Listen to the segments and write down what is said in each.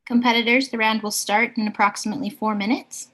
Competitors, the round will start in approximately 4 minutes.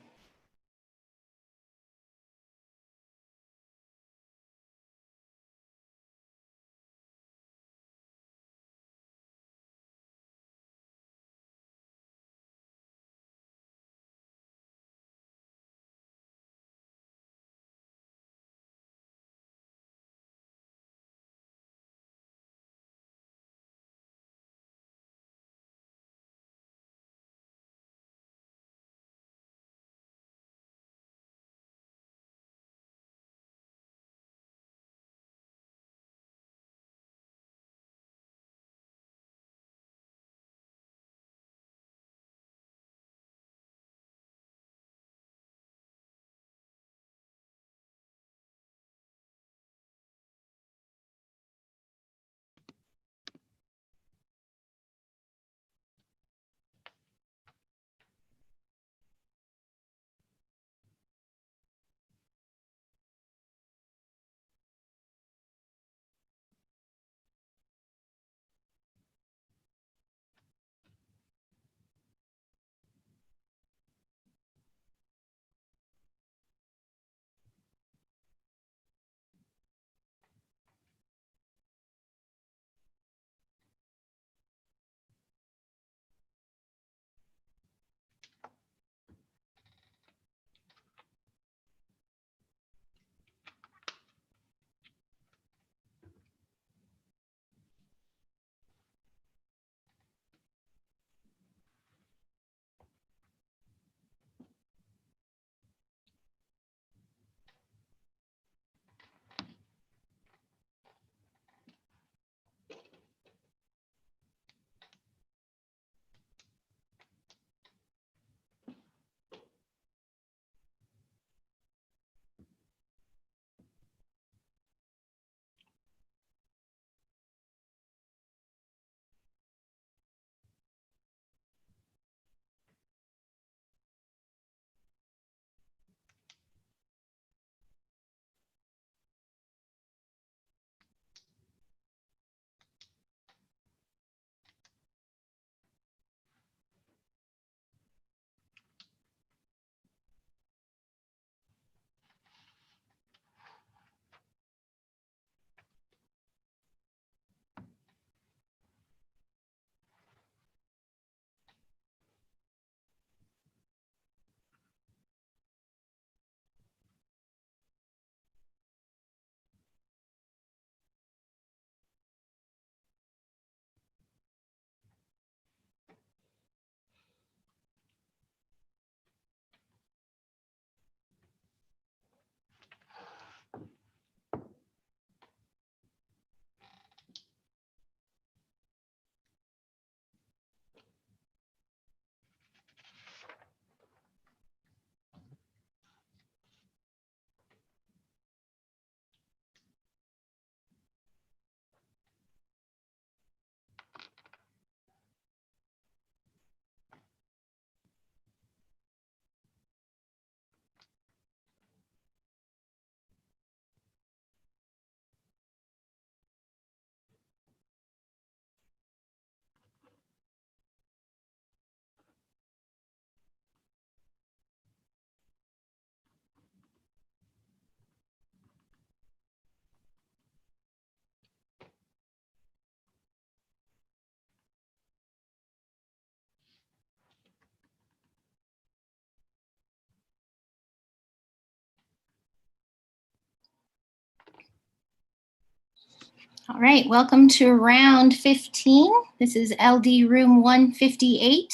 All right, welcome to round 15. This is LD room 158.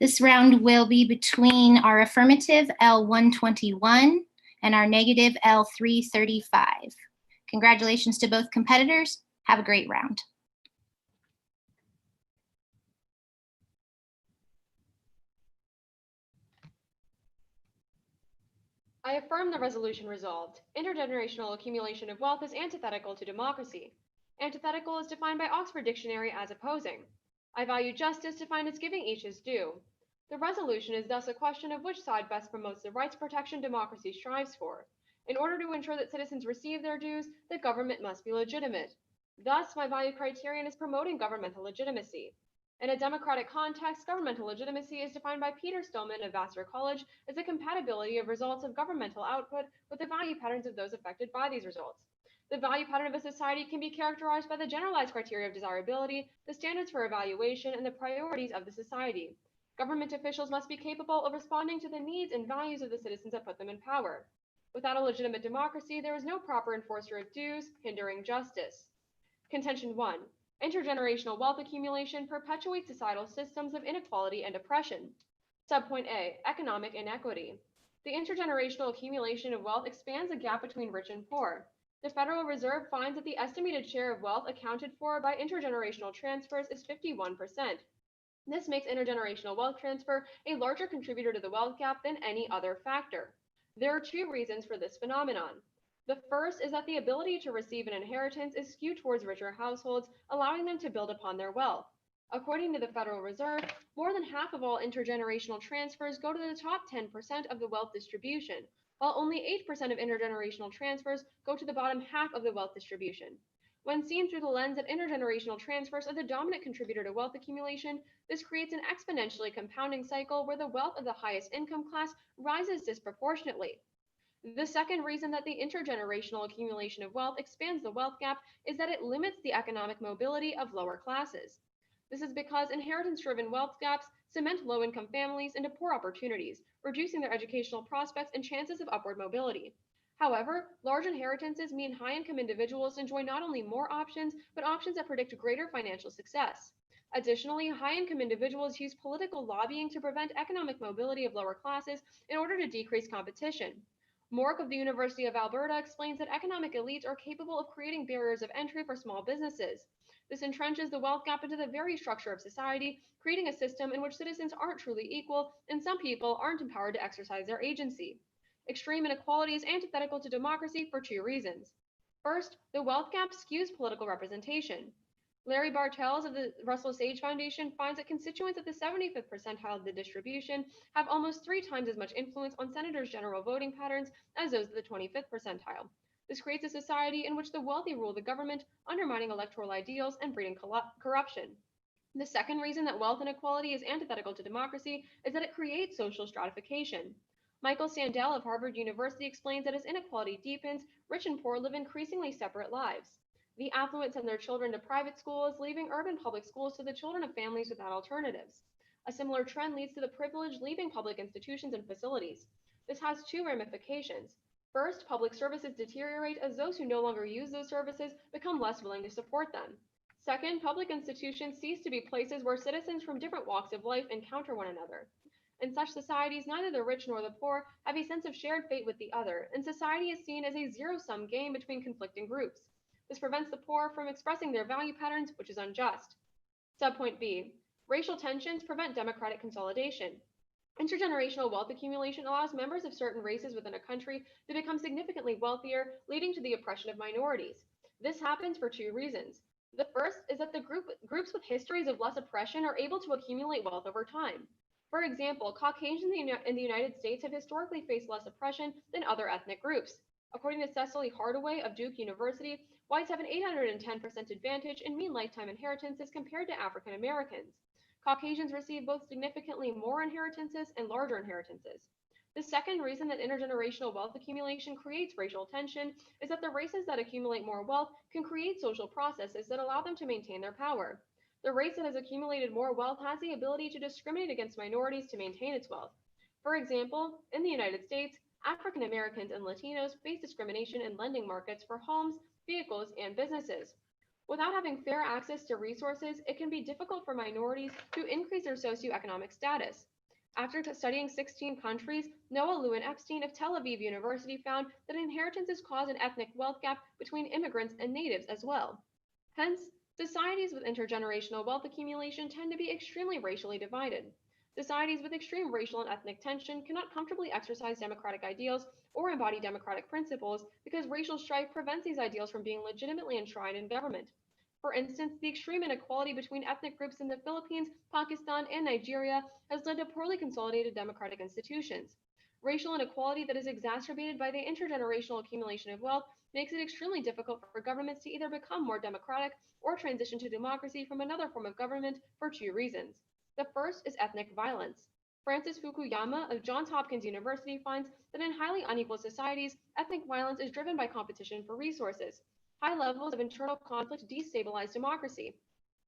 This round will be between our affirmative L121 and our negative L335. Congratulations to both competitors. Have a great round. I affirm the resolution resolved. Intergenerational accumulation of wealth is antithetical to democracy. Antithetical is defined by Oxford Dictionary as opposing. I value justice defined as giving each his due. The resolution is thus a question of which side best promotes the rights protection democracy strives for. In order to ensure that citizens receive their dues, the government must be legitimate. Thus, my value criterion is promoting governmental legitimacy. In a democratic context, governmental legitimacy is defined by Peter Stillman of Vassar College as the compatibility of results of governmental output with the value patterns of those affected by these results. The value pattern of a society can be characterized by the generalized criteria of desirability, the standards for evaluation, and the priorities of the society. Government officials must be capable of responding to the needs and values of the citizens that put them in power. Without a legitimate democracy, there is no proper enforcer of dues, hindering justice. Contention 1. Intergenerational wealth accumulation perpetuates societal systems of inequality and oppression. Subpoint A. Economic inequity. The intergenerational accumulation of wealth expands the gap between rich and poor. The Federal Reserve finds that the estimated share of wealth accounted for by intergenerational transfers is 51%. This makes intergenerational wealth transfer a larger contributor to the wealth gap than any other factor. There are two reasons for this phenomenon. The first is that the ability to receive an inheritance is skewed towards richer households, allowing them to build upon their wealth. According to the Federal Reserve, more than half of all intergenerational transfers go to the top 10% of the wealth distribution, while only 8% of intergenerational transfers go to the bottom half of the wealth distribution. When seen through the lens that intergenerational transfers are the dominant contributor to wealth accumulation, this creates an exponentially compounding cycle where the wealth of the highest income class rises disproportionately. The second reason that the intergenerational accumulation of wealth expands the wealth gap is that it limits the economic mobility of lower classes. This is because inheritance driven wealth gaps cement low income families into poor opportunities, reducing their educational prospects and chances of upward mobility. However, large inheritances mean high income individuals enjoy not only more options, but options that predict greater financial success. Additionally, high income individuals use political lobbying to prevent economic mobility of lower classes in order to decrease competition. Mork of the University of Alberta explains that economic elites are capable of creating barriers of entry for small businesses. This entrenches the wealth gap into the very structure of society, creating a system in which citizens aren't truly equal and some people aren't empowered to exercise their agency. Extreme inequality is antithetical to democracy for two reasons. First, the wealth gap skews political representation. Larry Bartels of the Russell Sage Foundation finds that constituents at the 75th percentile of the distribution have almost 3 times as much influence on senators' general voting patterns as those of the 25th percentile. This creates a society in which the wealthy rule the government, undermining electoral ideals and breeding corruption. The second reason that wealth inequality is antithetical to democracy is that it creates social stratification. Michael Sandel of Harvard University explains that as inequality deepens, rich and poor live increasingly separate lives. The affluent send their children to private schools, leaving urban public schools to the children of families without alternatives. A similar trend leads to the privileged leaving public institutions and facilities. This has two ramifications. First, public services deteriorate as those who no longer use those services become less willing to support them. Second, public institutions cease to be places where citizens from different walks of life encounter one another. In such societies, neither the rich nor the poor have a sense of shared fate with the other, and society is seen as a zero-sum game between conflicting groups. This prevents the poor from expressing their value patterns, which is unjust. Subpoint B. Racial tensions prevent democratic consolidation. Intergenerational wealth accumulation allows members of certain races within a country to become significantly wealthier, leading to the oppression of minorities. This happens for two reasons. The first is that the groups with histories of less oppression are able to accumulate wealth over time. For example, Caucasians in the United States have historically faced less oppression than other ethnic groups. According to Cecily Hardaway of Duke University, whites have an 810% advantage in mean lifetime inheritances compared to African Americans. Caucasians receive both significantly more inheritances and larger inheritances. The second reason that intergenerational wealth accumulation creates racial tension is that the races that accumulate more wealth can create social processes that allow them to maintain their power. The race that has accumulated more wealth has the ability to discriminate against minorities to maintain its wealth. For example, in the United States, African Americans and Latinos face discrimination in lending markets for homes, vehicles, and businesses. Without having fair access to resources, it can be difficult for minorities to increase their socioeconomic status. After studying 16 countries, Noah Lewin-Epstein of Tel Aviv University found that inheritances cause an ethnic wealth gap between immigrants and natives as well. Hence, societies with intergenerational wealth accumulation tend to be extremely racially divided. Societies with extreme racial and ethnic tension cannot comfortably exercise democratic ideals or embody democratic principles because racial strife prevents these ideals from being legitimately enshrined in government. For instance, the extreme inequality between ethnic groups in the Philippines, Pakistan, and Nigeria has led to poorly consolidated democratic institutions. Racial inequality that is exacerbated by the intergenerational accumulation of wealth makes it extremely difficult for governments to either become more democratic or transition to democracy from another form of government for two reasons. The first is ethnic violence. Francis Fukuyama of Johns Hopkins University finds that in highly unequal societies, ethnic violence is driven by competition for resources. High levels of internal conflict destabilize democracy.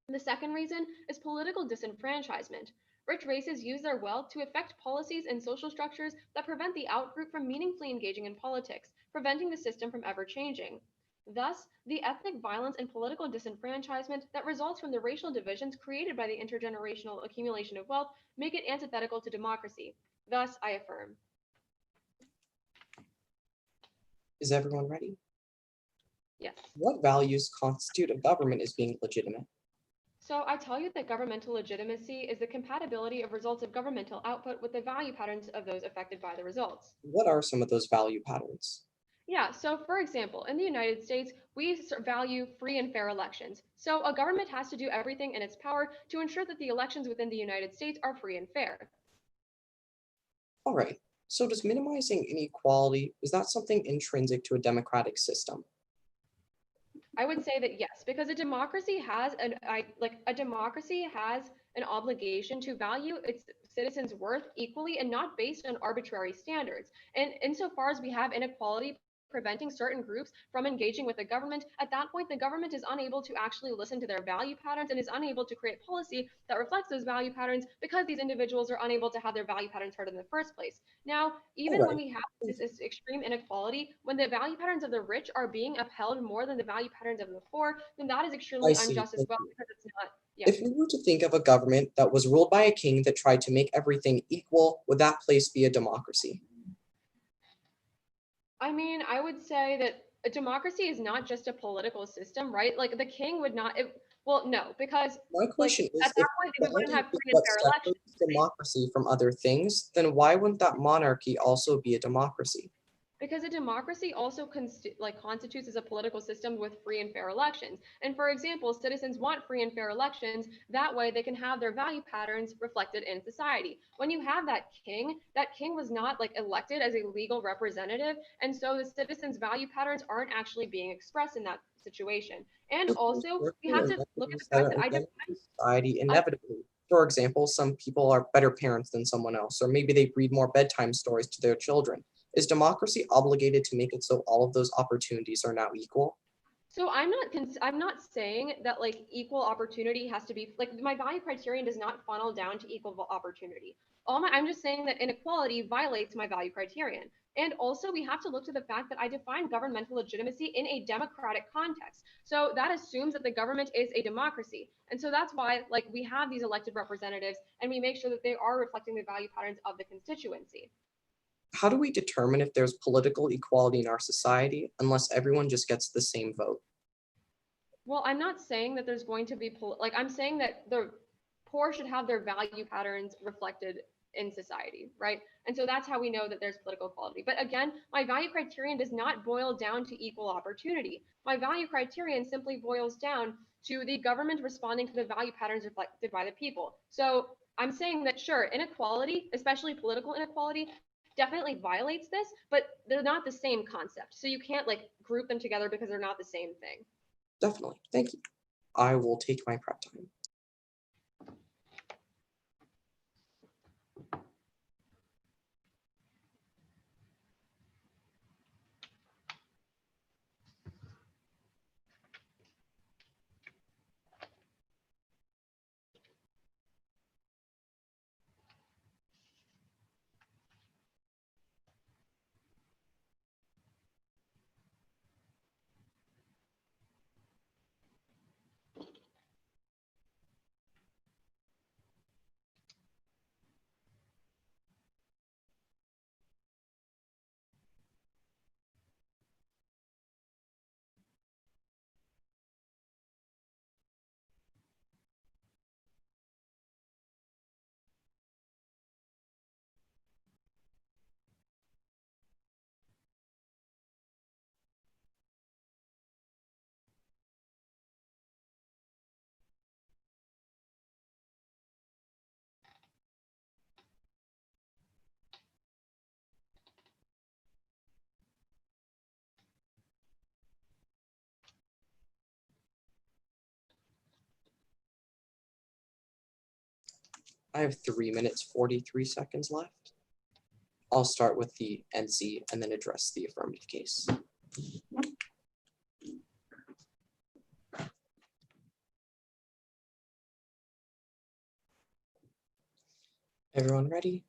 The second reason is political disenfranchisement. Rich races use their wealth to effect policies and social structures that prevent the outgroup from meaningfully engaging in politics, preventing the system from ever changing. Thus, the ethnic violence and political disenfranchisement that results from the racial divisions created by the intergenerational accumulation of wealth make it antithetical to democracy. Thus, I affirm. Is everyone ready? Yes. What values constitute a government as being legitimate? So I tell you that governmental legitimacy is the compatibility of results of governmental output with the value patterns of those affected by the results. What are some of those value patterns? Yeah, so for example, in the United States, we value free and fair elections. So a government has to do everything in its power to ensure that the elections within the United States are free and fair. All right, so does minimizing inequality, is that something intrinsic to a democratic system? I would say that yes, because a democracy has an obligation to value its citizens' worth equally and not based on arbitrary standards. And insofar as we have inequality preventing certain groups from engaging with the government, at that point the government is unable to actually listen to their value patterns and is unable to create policy that reflects those value patterns because these individuals are unable to have their value patterns heard in the first place. Now, even All when right, we have this extreme inequality, when the value patterns of the rich are being upheld more than the value patterns of the poor, then that is I extremely see. unjust as Thank well you. because it's not, yeah. If we were to think of a government that was ruled by a king that tried to make everything equal, would that place be a democracy? I mean, I would say that a democracy is not just a political system, right? Like the king would not, well, no, because My like question at is, if that point we wouldn't equality have is free and what fair elections. separates democracy from other things, then why wouldn't that monarchy also be a democracy? Because a democracy also constitutes as a political system with free and fair elections. And for example, citizens want free and fair elections. That way they can have their value patterns reflected in society. When you have that king was not like elected as a legal representative. And so the citizens' value patterns aren't actually being expressed in that situation. And So there's also we certain have to look at inequities the that fact are that endemic to society inevitably. For example, some people are better parents than someone else, or maybe they read more bedtime stories to their children. Is democracy obligated to make it so all of those opportunities are now equal? So I'm not saying that like equal opportunity has to be like my value criterion does not funnel down to equal opportunity. I'm just saying that inequality violates my value criterion. And also we have to look to the fact that I define governmental legitimacy in a democratic context. So that assumes that the government is a democracy. And so that's why like we have these elected representatives and we make sure that they are reflecting the value patterns of the constituency. How do we determine if there's political equality in our society unless everyone just gets the same vote? Well, I'm not saying that there's going to be like I'm saying that the poor should have their value patterns reflected in society, right? And so that's how we know that there's political equality. But again, my value criterion does not boil down to equal opportunity. My value criterion simply boils down to the government responding to the value patterns reflected by the people. So I'm saying that sure, inequality, especially political inequality, definitely violates this, but they're not the same concept. So you can't like group them together because they're not the same thing. Definitely. Thank you. I will take my prep time. I have 3 minutes, 43 seconds left. I'll start with the NC and then address the affirmative case. Everyone ready?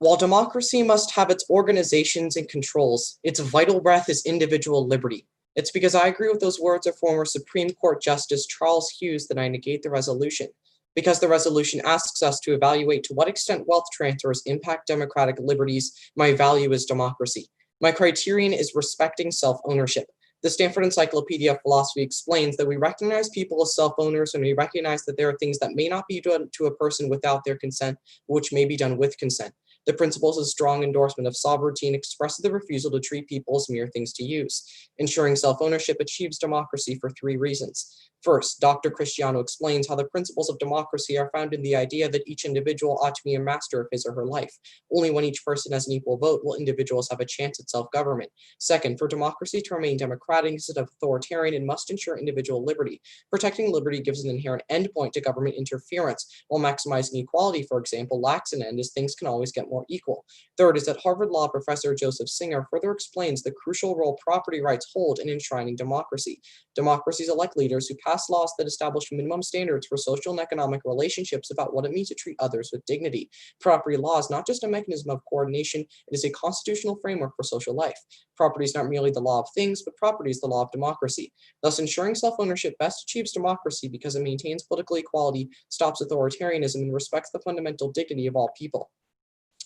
While democracy must have its organizations and controls, its vital breath is individual liberty. It's because I agree with those words of former Supreme Court Justice Charles Hughes that I negate the resolution. Because the resolution asks us to evaluate to what extent wealth transfers impact democratic liberties, my value is democracy. My criterion is respecting self-ownership. The Stanford Encyclopedia of Philosophy explains that we recognize people as self-owners when we recognize that there are things that may not be done to a person without their consent, which may be done with consent. The principle is a strong endorsement of sovereignty and expresses the refusal to treat people as mere things to use. Ensuring self-ownership achieves democracy for 3 reasons. First, Dr. Cristiano explains how the principles of democracy are found in the idea that each individual ought to be a master of his or her life. Only when each person has an equal vote will individuals have a chance at self-government. Second, for democracy to remain democratic instead of authoritarian, it must ensure individual liberty. Protecting liberty gives an inherent endpoint to government interference, while maximizing equality, for example, lacks an end as things can always get more equal. Third is that Harvard Law professor Joseph Singer further explains the crucial role property rights hold in enshrining democracy. Democracies elect leaders who pass laws that establish minimum standards for social and economic relationships about what it means to treat others with dignity. Property law is not just a mechanism of coordination, it is a constitutional framework for social life. Property is not merely the law of things, but property is the law of democracy. Thus, ensuring self-ownership best achieves democracy because it maintains political equality, stops authoritarianism, and respects the fundamental dignity of all people.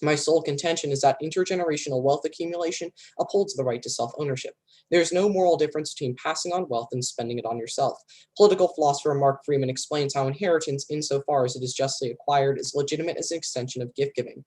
My sole contention is that intergenerational wealth accumulation upholds the right to self-ownership. There is no moral difference between passing on wealth and spending it on yourself. Political philosopher Mark Freeman explains how inheritance, insofar as it is justly acquired, is legitimate as an extension of gift-giving.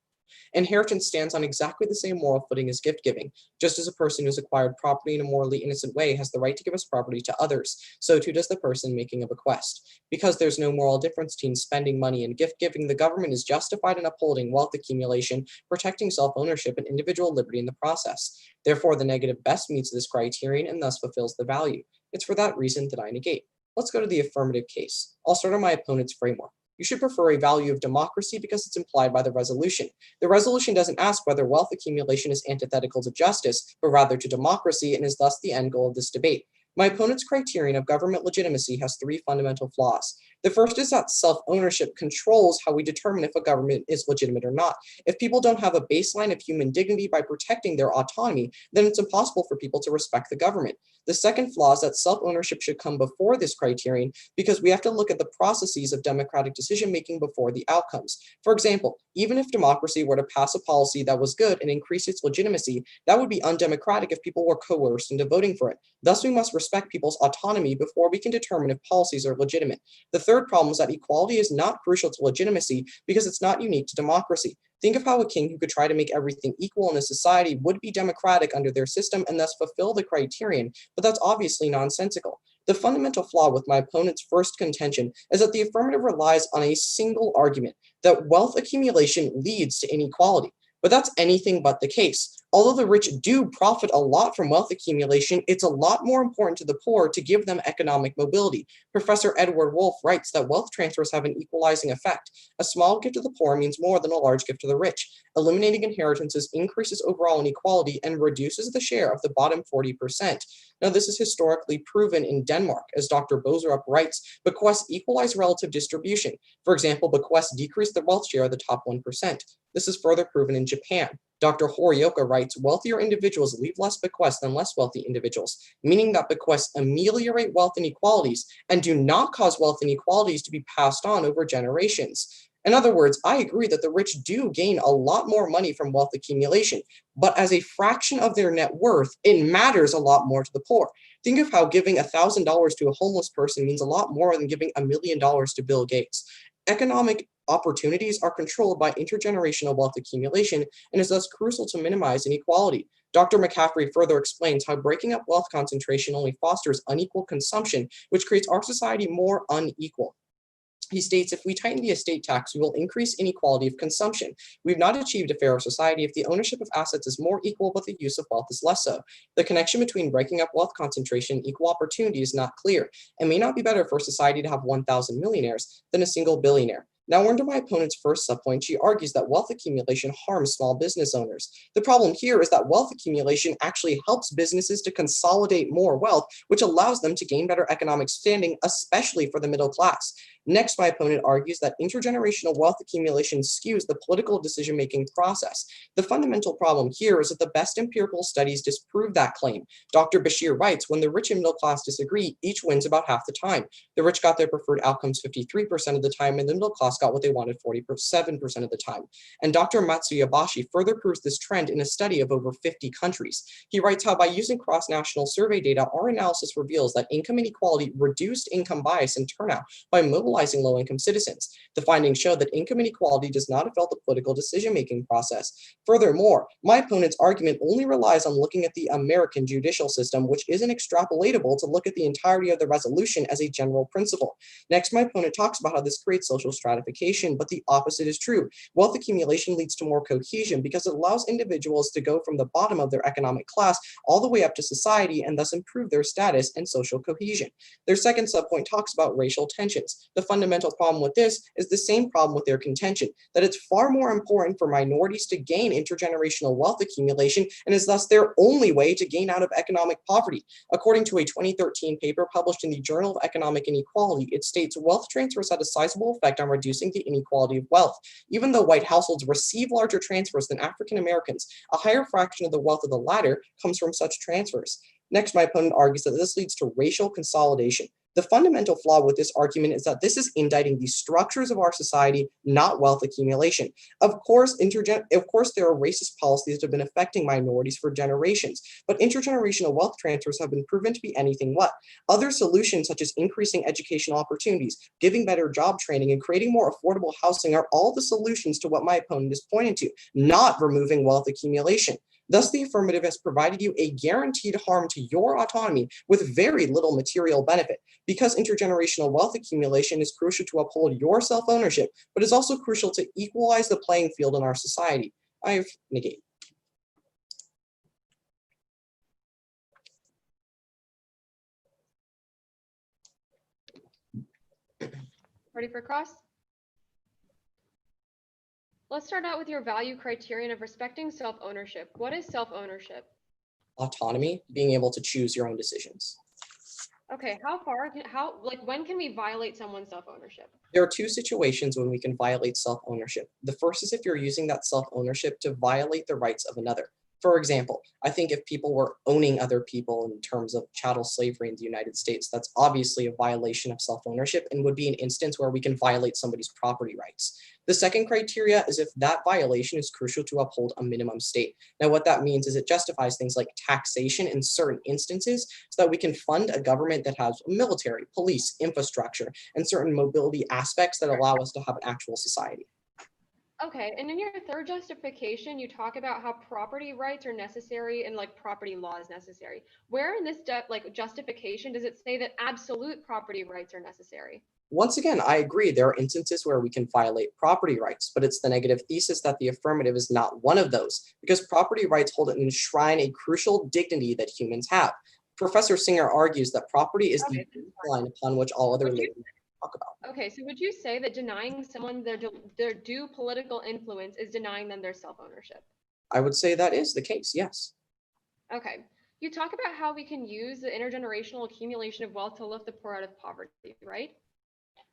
Inheritance stands on exactly the same moral footing as gift-giving. Just as a person who has acquired property in a morally innocent way has the right to give his property to others, so too does the person making a bequest. Because there's no moral difference between spending money and gift-giving, the government is justified in upholding wealth accumulation, protecting self-ownership and individual liberty in the process. Therefore, the negative best meets this criterion and thus fulfills the value. It's for that reason that I negate. Let's go to the affirmative case. I'll start on my opponent's framework. You should prefer a value of democracy because it's implied by the resolution. The resolution doesn't ask whether wealth accumulation is antithetical to justice, but rather to democracy, and is thus the end goal of this debate. My opponent's criterion of government legitimacy has 3 fundamental flaws. The first is that self-ownership controls how we determine if a government is legitimate or not. If people don't have a baseline of human dignity by protecting their autonomy, then it's impossible for people to respect the government. The second flaw is that self-ownership should come before this criterion because we have to look at the processes of democratic decision-making before the outcomes. For example, even if democracy were to pass a policy that was good and increase its legitimacy, that would be undemocratic if people were coerced into voting for it. Thus, we must respect people's autonomy before we can determine if policies are legitimate. The third problem is that equality is not crucial to legitimacy because it's not unique to democracy. Think of how a king who could try to make everything equal in a society would be democratic under their system and thus fulfill the criterion, but that's obviously nonsensical. The fundamental flaw with my opponent's first contention is that the affirmative relies on a single argument, that wealth accumulation leads to inequality. But that's anything but the case. Although the rich do profit a lot from wealth accumulation, it's a lot more important to the poor to give them economic mobility. Professor Edward Wolff writes that wealth transfers have an equalizing effect. A small gift to the poor means more than a large gift to the rich. Eliminating inheritances increases overall inequality and reduces the share of the bottom 40%. Now, this is historically proven in Denmark. As Dr. Boserup writes, bequests equalize relative distribution. For example, bequests decrease the wealth share of the top 1%. This is further proven in Japan. Dr. Horioka writes, wealthier individuals leave less bequests than less wealthy individuals, meaning that bequests ameliorate wealth inequalities and do not cause wealth inequalities to be passed on over generations. In other words, I agree that the rich do gain a lot more money from wealth accumulation, but as a fraction of their net worth, it matters a lot more to the poor. Think of how giving $1,000 to a homeless person means a lot more than giving $1 million to Bill Gates. Economic opportunities are controlled by intergenerational wealth accumulation and is thus crucial to minimize inequality. Dr. McCaffrey further explains how breaking up wealth concentration only fosters unequal consumption, which creates our society more unequal. He states, if we tighten the estate tax, we will increase inequality of consumption. We've not achieved a fairer society if the ownership of assets is more equal, but the use of wealth is less so. The connection between breaking up wealth concentration and equal opportunity is not clear. It may not be better for society to have 1,000 millionaires than a single billionaire. Now, under my opponent's first subpoint, she argues that wealth accumulation harms small business owners. The problem here is that wealth accumulation actually helps businesses to consolidate more wealth, which allows them to gain better economic standing, especially for the middle class. Next, my opponent argues that intergenerational wealth accumulation skews the political decision-making process. The fundamental problem here is that the best empirical studies disprove that claim. Dr. Bashir writes, when the rich and middle class disagree, each wins about half the time. The rich got their preferred outcomes 53% of the time, and the middle class got what they wanted 47% of the time. And Dr. Matsuyabashi further proves this trend in a study of over 50 countries. He writes how by using cross-national survey data, our analysis reveals that income inequality reduced income bias and turnout by mobilizing low-income citizens. The findings show that income inequality does not affect the political decision-making process. Furthermore, my opponent's argument only relies on looking at the American judicial system, which isn't extrapolatable to look at the entirety of the resolution as a general principle. Next, my opponent talks about how this creates social stratification, but the opposite is true. Wealth accumulation leads to more cohesion because it allows individuals to go from the bottom of their economic class all the way up to society and thus improve their status and social cohesion. Their second subpoint talks about racial tensions. The fundamental problem with this is the same problem with their contention, that it's far more important for minorities to gain intergenerational wealth accumulation and is thus their only way to gain out of economic poverty. According to a 2013 paper published in the Journal of Economic Inequality, it states wealth transfers had a sizable effect on reducing the inequality of wealth. Even though white households receive larger transfers than African Americans, a higher fraction of the wealth of the latter comes from such transfers. Next, my opponent argues that this leads to racial consolidation. The fundamental flaw with this argument is that this is indicting the structures of our society, not wealth accumulation. Of course, there are racist policies that have been affecting minorities for generations, but intergenerational wealth transfers have been proven to be anything but. Other solutions, such as increasing educational opportunities, giving better job training, and creating more affordable housing are all the solutions to what my opponent is pointing to, not removing wealth accumulation. Thus, the affirmative has provided you a guaranteed harm to your autonomy with very little material benefit. Because intergenerational wealth accumulation is crucial to uphold your self-ownership, but is also crucial to equalize the playing field in our society. I've negated. Ready for cross? Let's start out with your value criterion of respecting self-ownership. What is self-ownership? Autonomy, being able to choose your own decisions. Okay, when can we violate someone's self-ownership? There are two situations when we can violate self-ownership. The first is if you're using that self-ownership to violate the rights of another. For example, I think if people were owning other people in terms of chattel slavery in the United States, that's obviously a violation of self-ownership and would be an instance where we can violate somebody's property rights. The second criteria is if that violation is crucial to uphold a minimum state. Now, what that means is it justifies things like taxation in certain instances so that we can fund a government that has military, police, infrastructure, and certain mobility aspects that allow us to have an actual society. Okay, and in your third justification, you talk about how property rights are necessary and property law is necessary. Where in this justification does it say that absolute property rights are necessary? Once again, I agree there are instances where we can violate property rights, but it's the negative thesis that the affirmative is not one of those, because property rights hold and enshrine a crucial dignity that humans have. Professor Singer argues that property is the line upon which all other living talk about. Okay, so would you say that denying someone their due political influence is denying them their self-ownership? I would say that is the case, yes. Okay. You talk about how we can use the intergenerational accumulation of wealth to lift the poor out of poverty, right?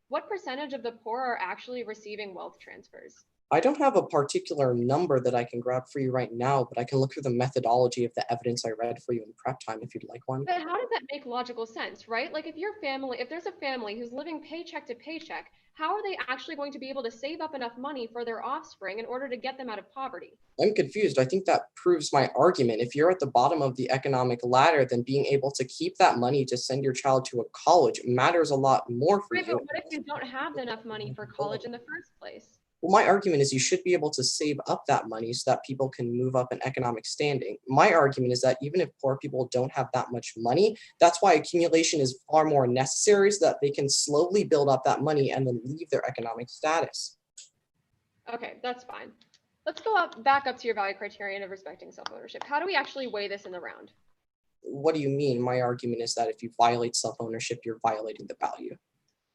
What percentage of the poor are actually receiving wealth transfers? I don't have a particular number that I can grab for you right now, but I can look through the methodology of the evidence I read for you in prep time if you'd like one. But how does that make logical sense, right? Like if there's a family who's living paycheck to paycheck, how are they actually going to be able to save up enough money for their offspring in order to get them out of poverty? I'm confused. I think that proves my argument. If you're at the bottom of the economic ladder, then being able to keep that money to send your child to a college matters a lot more for Right, you. but what if you don't have enough money for college in the first place? Well, my argument is you should be able to save up that money so that people can move up in economic standing. My argument is that even if poor people don't have that much money, that's why accumulation is far more necessary so that they can slowly build up that money and then leave their economic status. Okay, that's fine. Let's go back up to your value criterion of respecting self-ownership. How do we actually weigh this in the round? What do you mean? My argument is that if you violate self-ownership, you're violating the value.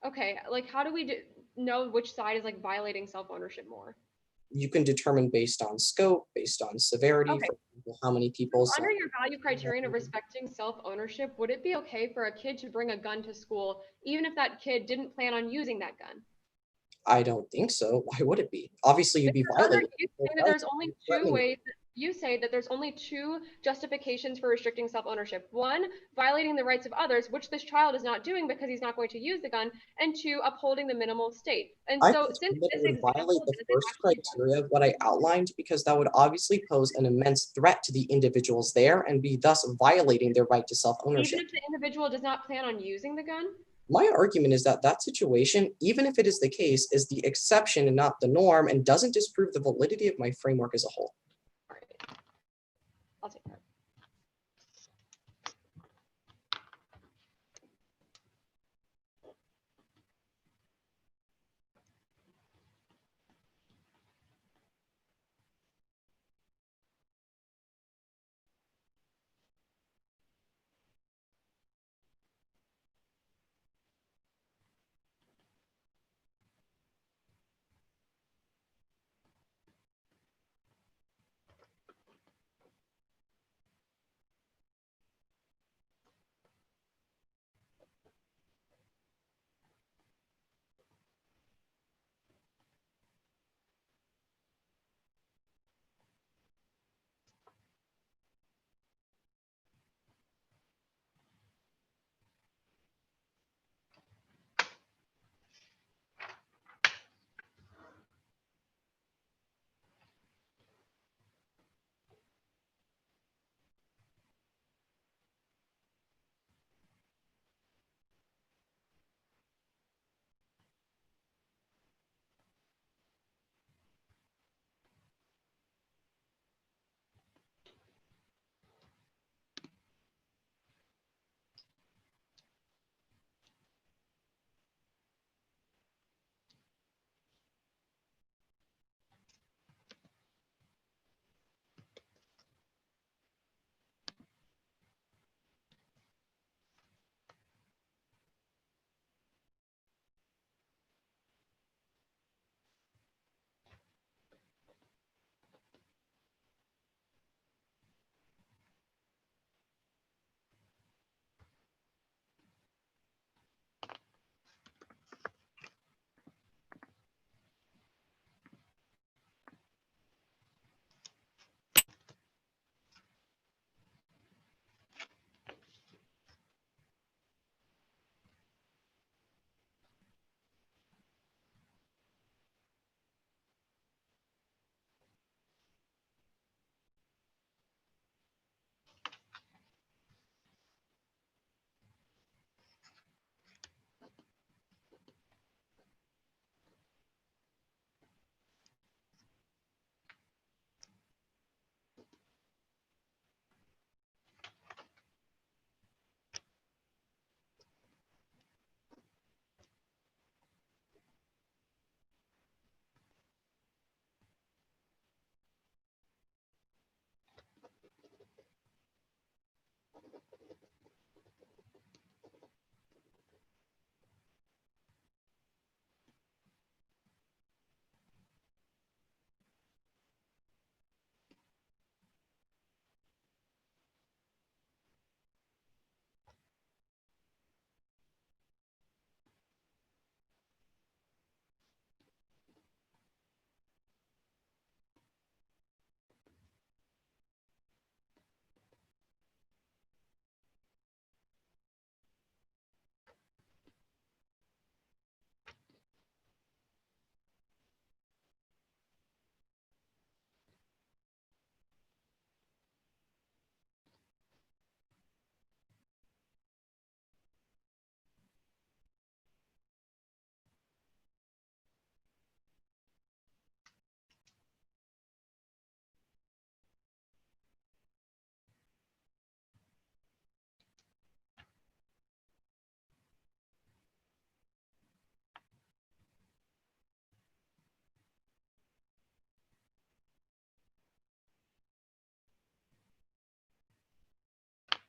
Okay, like how do we know which side is like violating self-ownership more? You can determine based on scope, based on severity, Okay. for example, how many people. Under your value criterion of respecting self-ownership, would it be okay for a kid to bring a gun to school even if that kid didn't plan on using that gun? I don't think so. Why would it be? Obviously, you'd be violating. You say that there's only two ways. You say that there's only two justifications for restricting self-ownership. One, violating the rights of others, which this child is not doing because he's not going to use the gun, and two, upholding the minimal state. And I so, think since that this it would example violate the doesn't first actually criteria of what I outlined because that would obviously pose an immense threat to the individuals there and be thus violating their right to even self-ownership. if the individual does not plan on using the gun. My argument is that that situation, even if it is the case, is the exception and not the norm and doesn't disprove the validity of my framework as a whole. All right, I'll take that.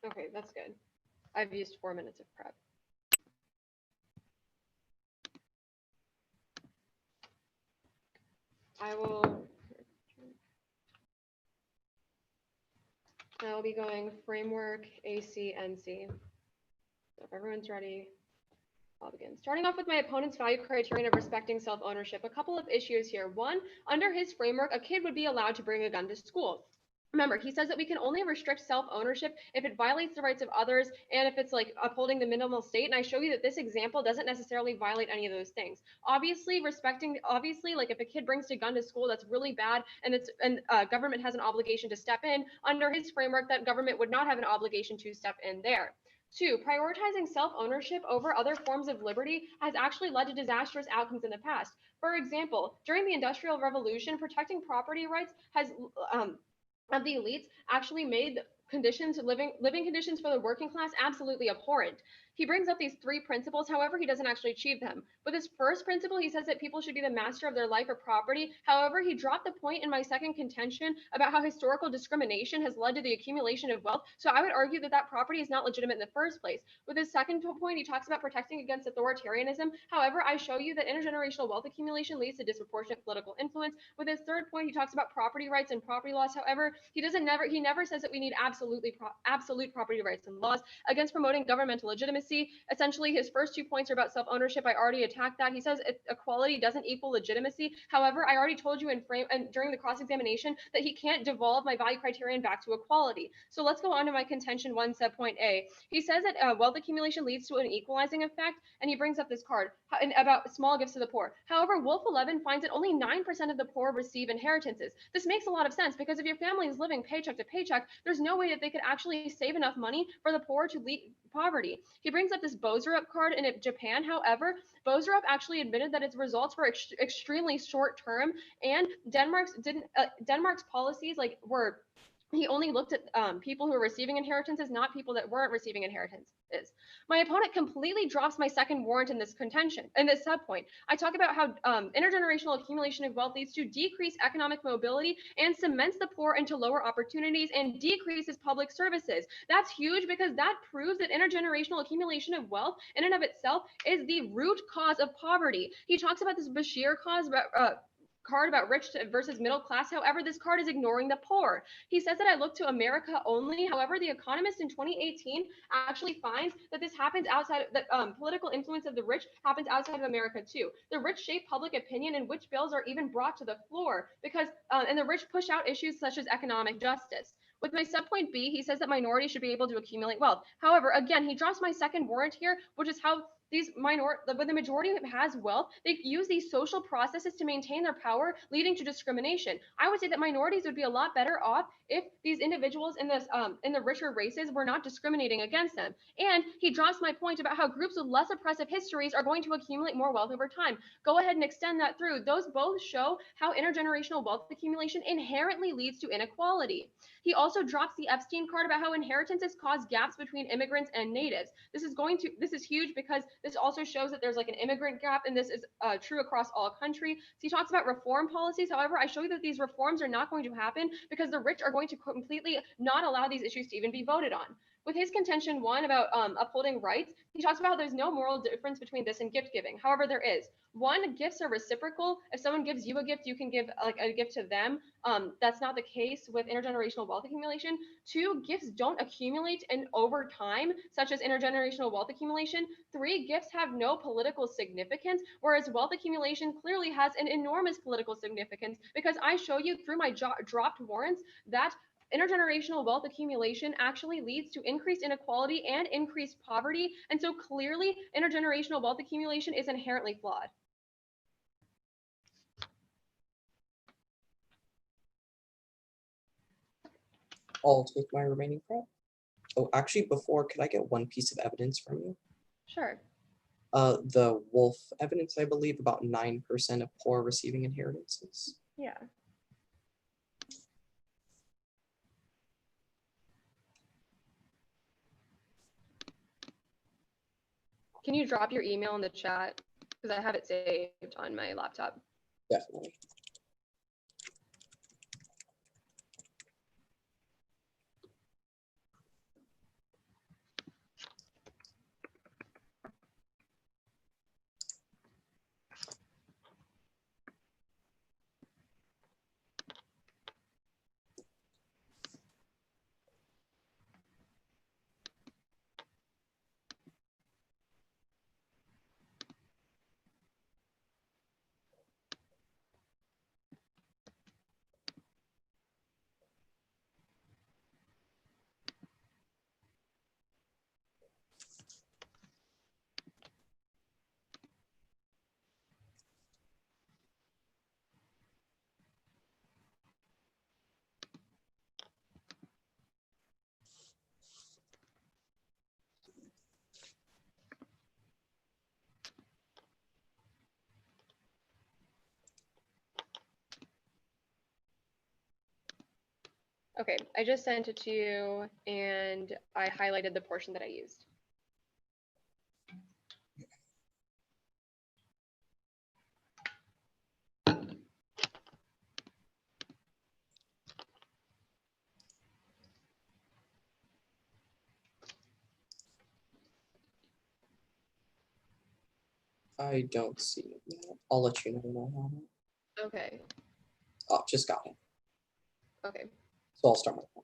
Okay, that's good. I've used 4 minutes of prep. I will be going framework, AC, NC. So if everyone's ready, I'll begin. Starting off with my opponent's value criterion of respecting self-ownership, a couple of issues here. One, under his framework, a kid would be allowed to bring a gun to school. Remember, he says that we can only restrict self-ownership if it violates the rights of others and if it's like upholding the minimal state. And I show you that this example doesn't necessarily violate any of those things. Obviously, like if a kid brings a gun to school, that's really bad, and government has an obligation to step in. Under his framework, that government would not have an obligation to step in there. 2, prioritizing self-ownership over other forms of liberty has actually led to disastrous outcomes in the past. For example, during the Industrial Revolution, protecting property rights of the elites actually made living conditions for the working class absolutely abhorrent. He brings up these 3 principles, however, he doesn't actually achieve them. With his first principle, he says that people should be the master of their life or property. However, he dropped the point in my second contention about how historical discrimination has led to the accumulation of wealth. So I would argue that that property is not legitimate in the first place. With his second point, he talks about protecting against authoritarianism. However, I show you that intergenerational wealth accumulation leads to disproportionate political influence. With his third point, he talks about property rights and property laws. However, he never says that we need absolute property rights and laws against promoting governmental legitimacy. Essentially, his first 2 points are about self-ownership. I already attacked that. He says equality doesn't equal legitimacy. However, I already told you during the cross-examination that he can't devolve my value criterion back to equality. So let's go on to my contention 1 subpoint A. He says that wealth accumulation leads to an equalizing effect, and he brings up this card about small gifts to the poor. However, Wolf 11 finds that only 9% of the poor receive inheritances. This makes a lot of sense because if your family is living paycheck to paycheck, there's no way that they could actually save enough money for the poor to leave poverty. He brings up this Bozerup card in Japan. However, Bozerup actually admitted that its results were extremely short term, and Denmark's policies were. He only looked at people who were receiving inheritances, not people that weren't receiving inheritances. My opponent completely drops my second warrant in this contention, in this subpoint. I talk about how intergenerational accumulation of wealth leads to decreased economic mobility and cements the poor into lower opportunities and decreases public services. That's huge because that proves that intergenerational accumulation of wealth in and of itself is the root cause of poverty. He talks about this Bashir card about rich versus middle class. However, this card is ignoring the poor. He says that I look to America only. However, The Economist in 2018 actually finds that this happens outside, that political influence of the rich happens outside of America too. The rich shape public opinion and which bills are even brought to the floor because, and the rich push out issues such as economic justice. With my subpoint B, he says that minorities should be able to accumulate wealth. However, again, he drops my second warrant here, which is how when the majority has wealth, they use these social processes to maintain their power, leading to discrimination. I would say that minorities would be a lot better off if these individuals in the richer races were not discriminating against them. And he drops my point about how groups with less oppressive histories are going to accumulate more wealth over time. Go ahead and extend that through. Those both show how intergenerational wealth accumulation inherently leads to inequality. He also drops the Epstein card about how inheritances cause gaps between immigrants and natives. This is huge because this also shows that there's like an immigrant gap, and this is true across all countries. So he talks about reform policies. However, I show you that these reforms are not going to happen because the rich are going to completely not allow these issues to even be voted on. With his contention 1 about upholding rights, he talks about how there's no moral difference between this and gift giving. However, there is. 1, gifts are reciprocal. If someone gives you a gift, you can give like a gift to them. That's not the case with intergenerational wealth accumulation. 2, gifts don't accumulate over time, such as intergenerational wealth accumulation. 3, gifts have no political significance, whereas wealth accumulation clearly has an enormous political significance because I show you through my dropped warrants that intergenerational wealth accumulation actually leads to increased inequality and increased poverty. And so clearly intergenerational wealth accumulation is inherently flawed. I'll take my remaining prep. Oh, actually, before, could I get one piece of evidence from you? Sure. The Wolf evidence, I believe, about 9% of poor receiving inheritances. Yeah. Can you drop your email in the chat? Because I have it saved on my laptop. Definitely. Okay, I just sent it to you and I highlighted the portion that I used. I don't see it yet. I'll let you know when I have it. Okay, Oh, just got it. okay. So I'll start with that.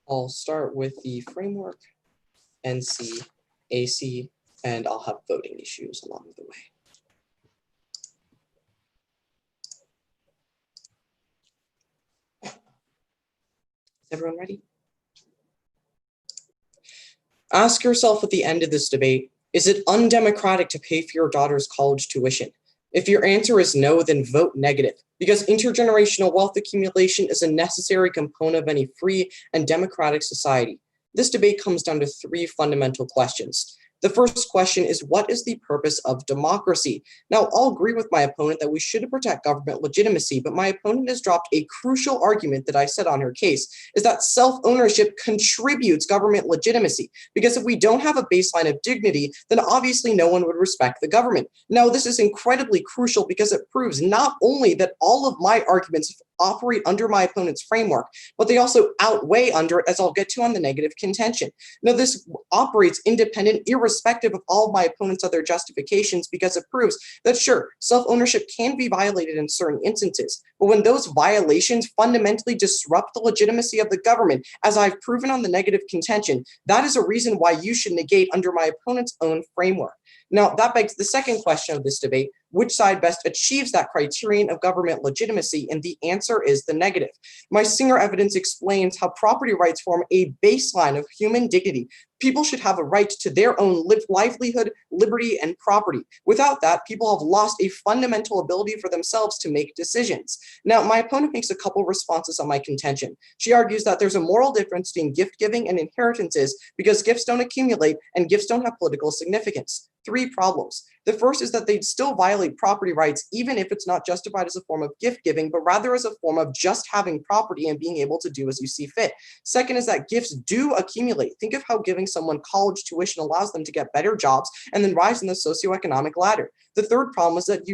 I'll start with the framework, NC, AC, and I'll have voting issues along the way. Is everyone ready? Ask yourself at the end of this debate, is it undemocratic to pay for your daughter's college tuition? If your answer is no, then vote negative, because intergenerational wealth accumulation is a necessary component of any free and democratic society. This debate comes down to three fundamental questions. The first question is, what is the purpose of democracy? Now, I'll agree with my opponent that we should protect government legitimacy, but my opponent has dropped a crucial argument that I said on her case, is that self-ownership contributes government legitimacy, because if we don't have a baseline of dignity, then obviously no one would respect the government. Now, this is incredibly crucial because it proves not only that all of my arguments operate under my opponent's framework, but they also outweigh under it, as I'll get to on the negative contention. Now, this operates independent, irrespective of all of my opponent's other justifications, because it proves that, sure, self-ownership can be violated in certain instances, but when those violations fundamentally disrupt the legitimacy of the government, as I've proven on the negative contention, that is a reason why you should negate under my opponent's own framework. Now, that begs the second question of this debate: which side best achieves that criterion of government legitimacy? And the answer is the negative. My Singer evidence explains how property rights form a baseline of human dignity. People should have a right to their own livelihood, liberty, and property. Without that, people have lost a fundamental ability for themselves to make decisions. Now, my opponent makes a couple responses on my contention. She argues that there's a moral difference between gift giving and inheritances because gifts don't accumulate and gifts don't have political significance. Three problems. The first is that they'd still violate property rights, even if it's not justified as a form of gift giving, but rather as a form of just having property and being able to do as you see fit. Second is that gifts do accumulate. Think of how giving someone college tuition allows them to get better jobs and then rise in the socioeconomic ladder. The third problem is that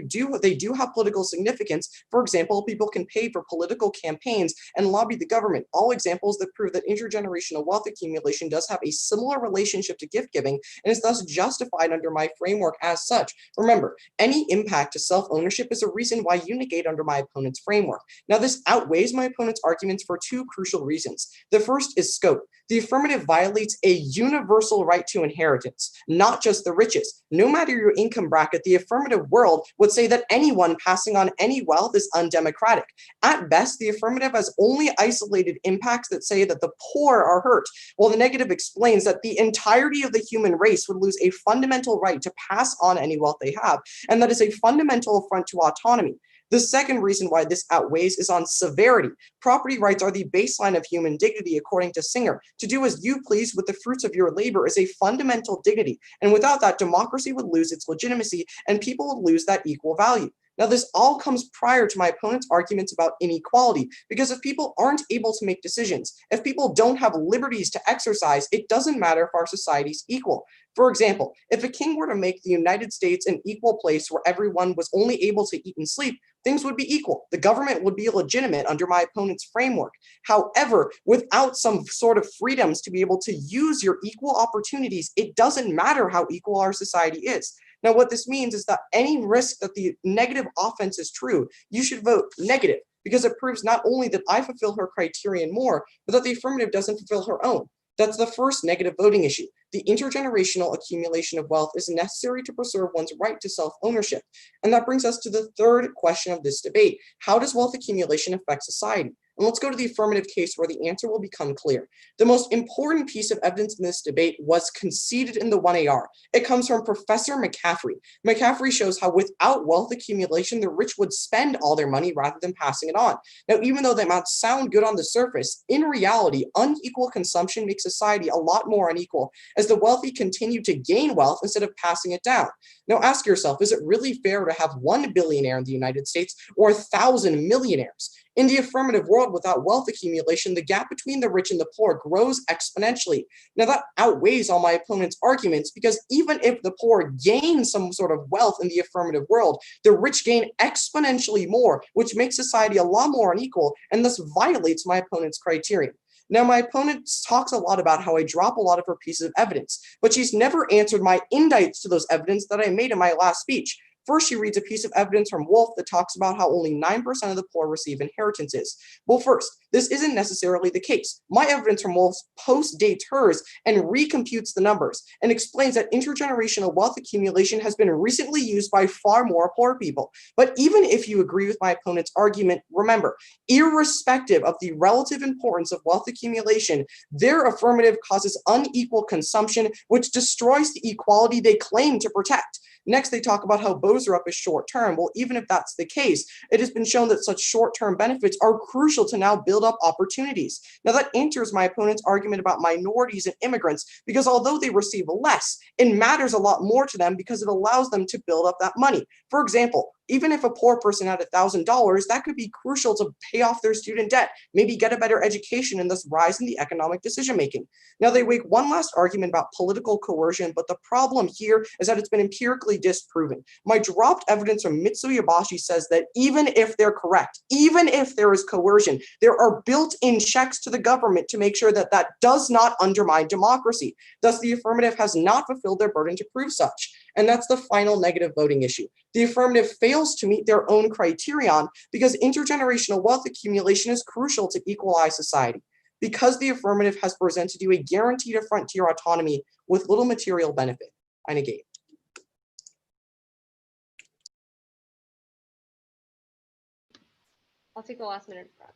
they do have political significance. For example, people can pay for political campaigns and lobby the government. All examples that prove that intergenerational wealth accumulation does have a similar relationship to gift giving and is thus justified under my framework as such. Remember, any impact to self-ownership is a reason why you negate under my opponent's framework. Now, this outweighs my opponent's arguments for two crucial reasons. The first is scope. The affirmative violates a universal right to inheritance, not just the richest. No matter your income bracket, the affirmative world would say that anyone passing on any wealth is undemocratic. At best, the affirmative has only isolated impacts that say that the poor are hurt, while the negative explains that the entirety of the human race would lose a fundamental right to pass on any wealth they have, and that is a fundamental affront to autonomy. The second reason why this outweighs is on severity. Property rights are the baseline of human dignity, according to Singer. To do as you please with the fruits of your labor is a fundamental dignity, and without that, democracy would lose its legitimacy and people would lose that equal value. Now, this all comes prior to my opponent's arguments about inequality, because if people aren't able to make decisions, if people don't have liberties to exercise, it doesn't matter if our society's equal. For example, if a king were to make the United States an equal place where everyone was only able to eat and sleep, things would be equal. The government would be legitimate under my opponent's framework. However, without some sort of freedoms to be able to use your equal opportunities, it doesn't matter how equal our society is. Now, what this means is that any risk that the negative offense is true, you should vote negative, because it proves not only that I fulfill her criterion more, but that the affirmative doesn't fulfill her own. That's the first negative voting issue. The intergenerational accumulation of wealth is necessary to preserve one's right to self-ownership. And that brings us to the third question of this debate. How does wealth accumulation affect society? And let's go to the affirmative case where the answer will become clear. The most important piece of evidence in this debate was conceded in the 1AR. It comes from Professor McCaffrey. McCaffrey shows how without wealth accumulation, the rich would spend all their money rather than passing it on. Now, even though that might sound good on the surface, in reality, unequal consumption makes society a lot more unequal, as the wealthy continue to gain wealth instead of passing it down. Now, ask yourself, is it really fair to have 1 billionaire in the United States or 1,000 millionaires? In the affirmative world, without wealth accumulation, the gap between the rich and the poor grows exponentially. Now, that outweighs all my opponent's arguments, because even if the poor gain some sort of wealth in the affirmative world, the rich gain exponentially more, which makes society a lot more unequal and thus violates my opponent's criterion. Now, my opponent talks a lot about how I drop a lot of her pieces of evidence, but she's never answered my indicts to those evidence that I made in my last speech. First, she reads a piece of evidence from Wolf that talks about how only 9% of the poor receive inheritances. Well, first, this isn't necessarily the case. My evidence from Wolf post-dates hers and recomputes the numbers and explains that intergenerational wealth accumulation has been recently used by far more poor people. But even if you agree with my opponent's argument, remember, irrespective of the relative importance of wealth accumulation, their affirmative causes unequal consumption, which destroys the equality they claim to protect. Next, they talk about how Bozerup is short-term. Well, even if that's the case, it has been shown that such short-term benefits are crucial to now build up opportunities. Now, that answers my opponent's argument about minorities and immigrants, because although they receive less, it matters a lot more to them because it allows them to build up that money. For example, even if a poor person had $1,000, that could be crucial to pay off their student debt, maybe get a better education, and thus rise in the economic decision-making. Now, they make one last argument about political coercion, but the problem here is that it's been empirically disproven. My dropped evidence from Mitsuyabashi says that even if they're correct, even if there is coercion, there are built-in checks to the government to make sure that that does not undermine democracy. Thus, the affirmative has not fulfilled their burden to prove such. And that's the final negative voting issue. The affirmative fails to meet their own criterion because intergenerational wealth accumulation is crucial to equalize society. Because the affirmative has presented you a guaranteed of frontier autonomy with little material benefit. I negate. I'll take the last minute of prep.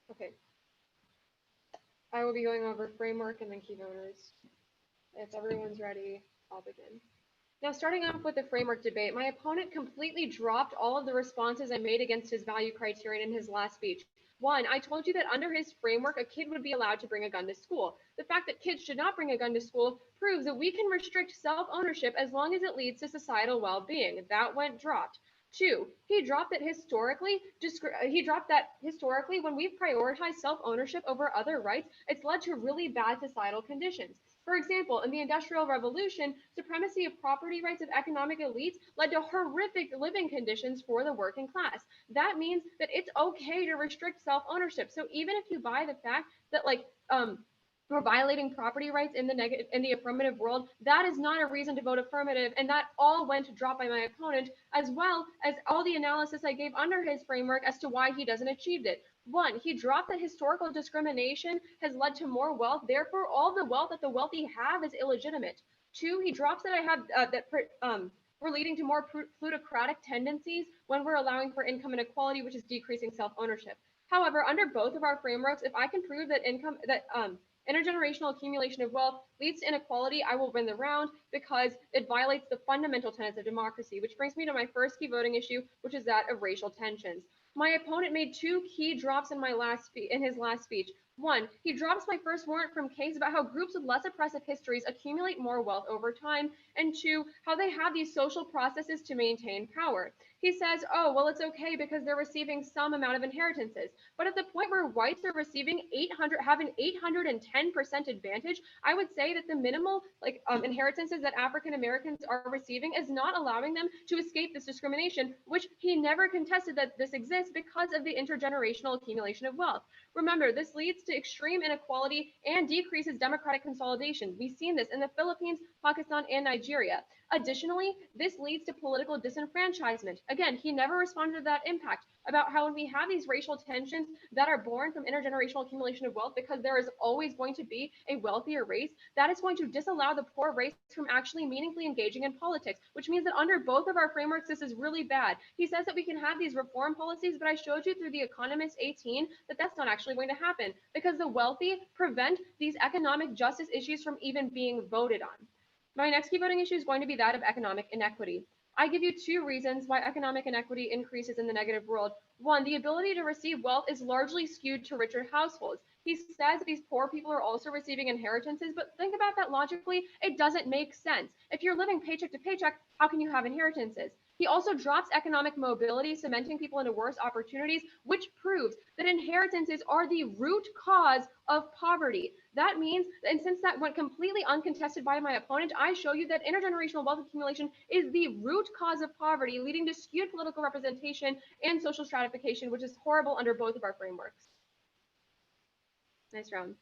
Okay. I will be going over framework and then key voters. If everyone's ready, I'll begin. Now, starting off with the framework debate, my opponent completely dropped all of the responses I made against his value criterion in his last speech. One, I told you that under his framework, a kid would be allowed to bring a gun to school. The fact that kids should not bring a gun to school proves that we can restrict self-ownership as long as it leads to societal well-being. That went dropped. Two, he dropped that historically when we've prioritized self-ownership over other rights, it's led to really bad societal conditions. For example, in the Industrial Revolution, supremacy of property rights of economic elites led to horrific living conditions for the working class. That means that it's okay to restrict self-ownership. So even if you buy the fact that we're violating property rights in the affirmative world, that is not a reason to vote affirmative, and that all went to drop by my opponent, as well as all the analysis I gave under his framework as to why he doesn't achieve it. One, he dropped that historical discrimination has led to more wealth, therefore all the wealth that the wealthy have is illegitimate. Two, he drops that we're leading to more plutocratic tendencies when we're allowing for income inequality, which is decreasing self-ownership. However, under both of our frameworks, if I can prove that intergenerational accumulation of wealth leads to inequality, I will win the round because it violates the fundamental tenets of democracy, which brings me to my first key voting issue, which is that of racial tensions. My opponent made two key drops in his last speech. One, he drops my first warrant from case about how groups with less oppressive histories accumulate more wealth over time, and two, how they have these social processes to maintain power. He says, oh, well, it's okay because they're receiving some amount of inheritances. But at the point where whites are receiving have an 810% advantage, I would say that the minimal inheritances that African Americans are receiving is not allowing them to escape this discrimination, which he never contested that this exists because of the intergenerational accumulation of wealth. Remember, this leads to extreme inequality and decreases democratic consolidation. We've seen this in the Philippines, Pakistan, and Nigeria. Additionally, this leads to political disenfranchisement. Again, he never responded to that impact about how when we have these racial tensions that are born from intergenerational accumulation of wealth, because there is always going to be a wealthier race, that is going to disallow the poor race from actually meaningfully engaging in politics, which means that under both of our frameworks, this is really bad. He says that we can have these reform policies, but I showed you through The Economist 18 that that's not actually going to happen because the wealthy prevent these economic justice issues from even being voted on. My next key voting issue is going to be that of economic inequity. I give you two reasons why economic inequity increases in the negative world. One, the ability to receive wealth is largely skewed to richer households. He says these poor people are also receiving inheritances, but think about that logically. It doesn't make sense. If you're living paycheck to paycheck, how can you have inheritances? He also drops economic mobility, cementing people into worse opportunities, which proves that inheritances are the root cause of poverty. That means, and since that went completely uncontested by my opponent, I show you that intergenerational wealth accumulation is the root cause of poverty, leading to skewed political representation and social stratification, which is horrible under both of our frameworks. Nice round.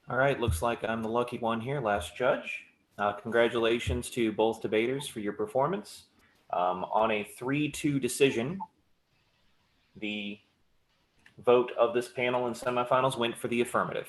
All right, looks like I'm the lucky one here, last judge. Congratulations to both debaters for your performance. On a 3-2 decision, the vote of this panel in semifinals went for the affirmative.